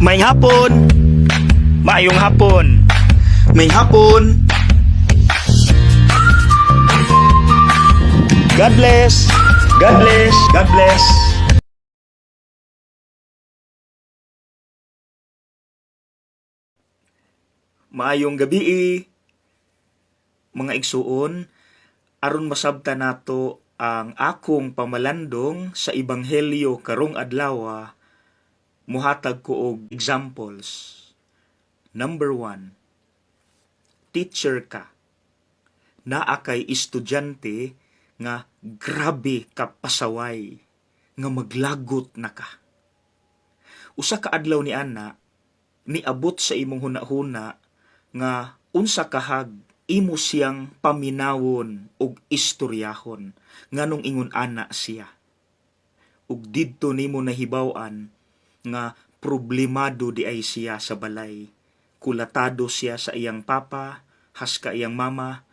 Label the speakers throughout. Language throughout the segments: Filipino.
Speaker 1: May hapon. Maayong hapon.
Speaker 2: May hapon.
Speaker 1: God bless. God bless. God bless. Maayong gabi, mga igsuon. Aron masabta nato ang akong pamalandong sa ebanghelyo karong adlaw, muhatag ko og examples. Number 1, teacher ka. Naa kay estudyante nga grabe ka pasaway, nga maglagot na ka. Usa ka adlaw ni ana, niabot sa imong hunahuna nga unsa kahag imo siyang paminawon og istoryahon nganong ingon ana siya. Ug didto nimo nahibaw-an nga problemado di ay siya sa balay. Kulatado siya sa iyang papa, haska iyang mama,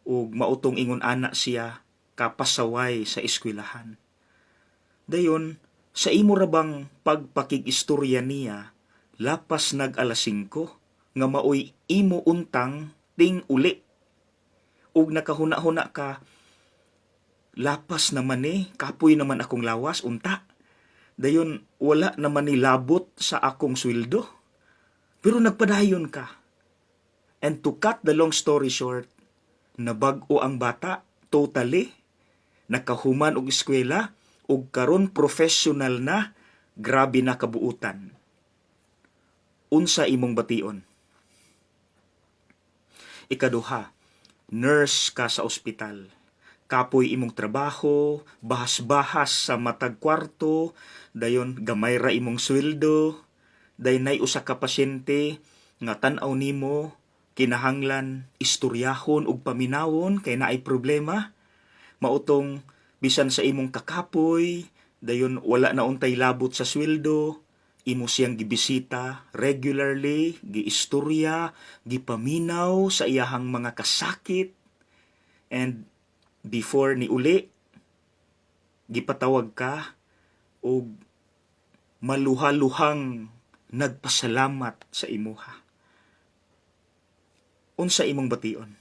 Speaker 1: ug mautong ingon ana siya kapasaway sa eskwelahan. Dayon, sa imo rabang pagpakig-istorya niya, lapas nag alas 5, nga maoy imo untang ting uli. Ug nakahuna-huna ka, lapas naman kapoy naman akong lawas, unta. Dayon, wala naman ni labot sa akong sweldo. Pero nagpadayon ka. And to cut the long story short, nabag-o ang bata, totally. Nakahuman og eskwela, ug karon professional na, grabe na kabuutan. Unsa imong bation? Ikaduha, nurse ka sa ospital. Kapoy imong trabaho, bahas-bahas sa matag kwarto, dayon gamay ra imong sweldo, dayon nay usa ka pasyente nga tan-aw nimo, kinahanglan istoryahon ug paminawon kay naay problema. Mautong bisan sa imong kakapoy, dayon wala na untay labot sa sweldo, imo siyang gibisita regularly, giistorya, gipaminaw sa iyahang mga kasakit, and before ni uli, gipatawag ka og maluha-luhang nagpasalamat sa imuha. Unsa imong bation?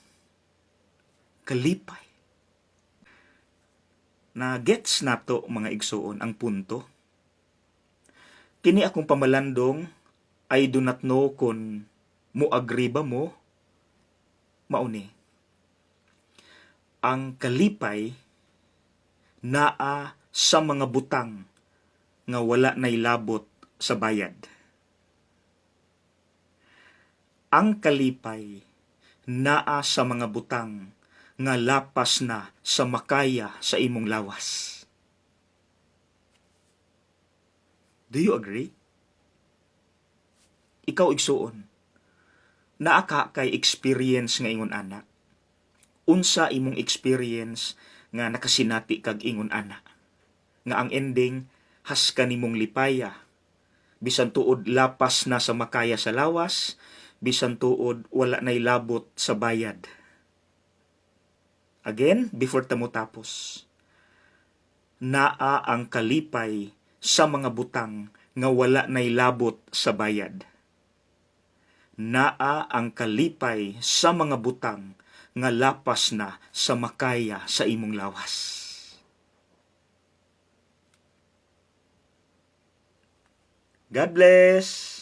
Speaker 1: Kalipay. Na gets nato mga igsuon ang punto. Kini akong pamalandong, I do not know kung mo-agree ba mo, mauni. Ang kalipay naa sa mga butang nga wala nay labot sa bayad. Ang kalipay naa sa mga butang nga lapas na sa makaya sa imong lawas. Do you agree? Ikaw igsuon, naa ka kay experience nga ingon ana? Unsa imong experience nga nakasinati kag ingon ana? Nga ang ending, has ka nimong lipaya. Bisan tuod lapas na sa makaya sa lawas, bisan tuod wala nay labot sa bayad. Again, before tamo tapos, naa ang kalipay sa mga butang nga wala nay labot sa bayad. Naa ang kalipay sa mga butang nga lapas na sa makaya sa imong lawas. God bless!